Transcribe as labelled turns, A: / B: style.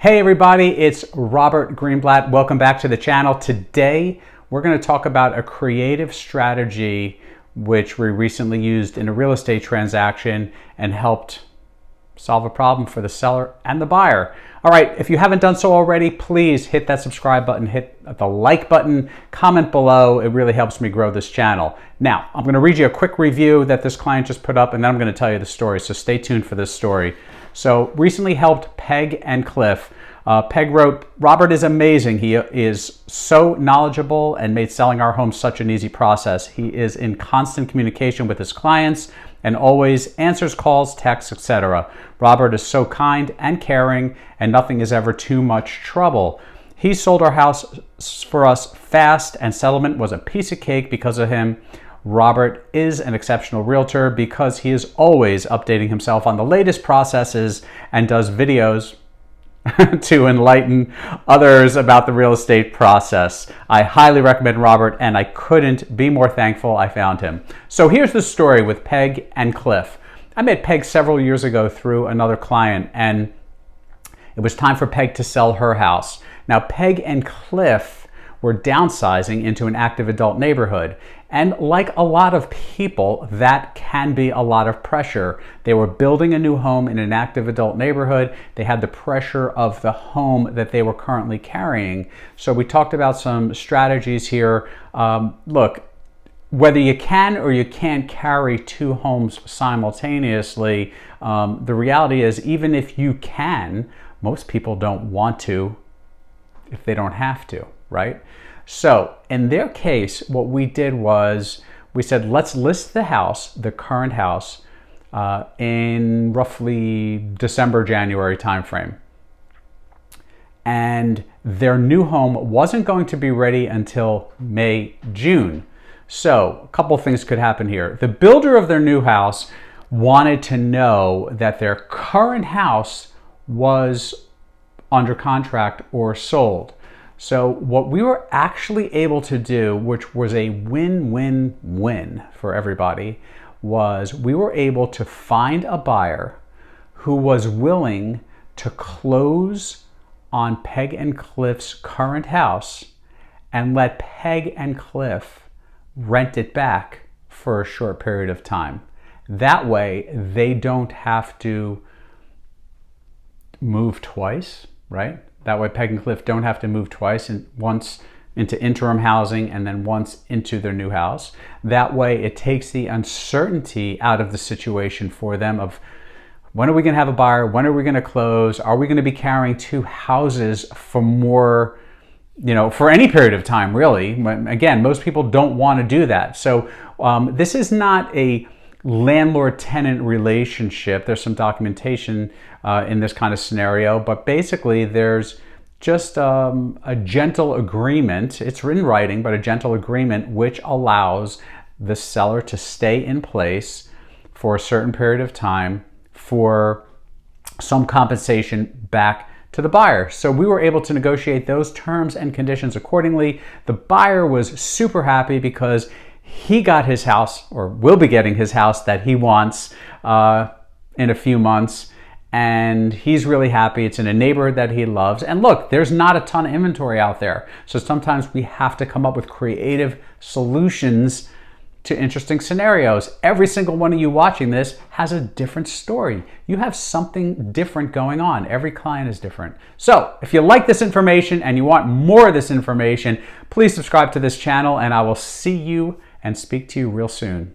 A: Hey everybody, it's Robert Greenblatt. Welcome back to the channel. Today we're going to talk about a creative strategy which we recently used in a real estate transaction and helped solve a problem for the seller and the buyer. All right, if you haven't done so already, please hit that subscribe button, hit the like button, comment below. It really helps me grow this channel. Now, I'm going to read you a quick review that this client just put up, and then I'm going to tell you the story, so stay tuned for this story. So, recently helped Peg and Cliff. Peg wrote, "Robert is amazing. He is so knowledgeable and made selling our home such an easy process. He is in constant communication with his clients and always answers calls, texts, etc. Robert is so kind and caring, and nothing is ever too much trouble. He sold our house for us fast, and settlement was a piece of cake because of him. Robert is an exceptional realtor because he is always updating himself on the latest processes and does videos to enlighten others about the real estate process. I highly recommend Robert, and I couldn't be more thankful I found him." So here's the story with Peg and Cliff. I met Peg several years ago through another client, and it was time for Peg to sell her house. Now, Peg and Cliff were downsizing into an active adult neighborhood. And like a lot of people, that can be a lot of pressure. They were building a new home in an active adult neighborhood. They had the pressure of the home that they were currently carrying. So we talked about some strategies here. Look, whether you can or you can't carry two homes simultaneously, the reality is even if you can, most people don't want to if they don't have to, right? So in their case, what we did was we said, let's list the house, the current house, in roughly December, January timeframe. And their new home wasn't going to be ready until May, June. So a couple things could happen here. The builder of their new house wanted to know that their current house was under contract or sold. So what we were actually able to do, which was a win-win-win for everybody, was we were able to find a buyer who was willing to close on Peg and Cliff's current house and let Peg and Cliff rent it back for a short period of time. That way they don't have to move twice, right? That way Peg and Cliff don't have to move twice, and once into interim housing and then once into their new house. That way it takes the uncertainty out of the situation for them of when are we going to have a buyer? When are we going to close? Are we going to be carrying two houses for more, for any period of time, really? Again, most people don't want to do that. So this is not a landlord-tenant relationship. There's some documentation in this kind of scenario, but basically there's just a gentle agreement. It's in writing, but a gentle agreement which allows the seller to stay in place for a certain period of time for some compensation back to the buyer. So we were able to negotiate those terms and conditions accordingly. The buyer was super happy because he got his house, or will be getting his house that he wants in a few months, and he's really happy. It's in a neighborhood that he loves. And look, there's not a ton of inventory out there, so sometimes we have to come up with creative solutions to interesting scenarios. Every single one of you watching this has a different story. You have something different going on. Every client is different. So if you like this information and you want more of this information, please subscribe to this channel, and I will see you and speak to you real soon.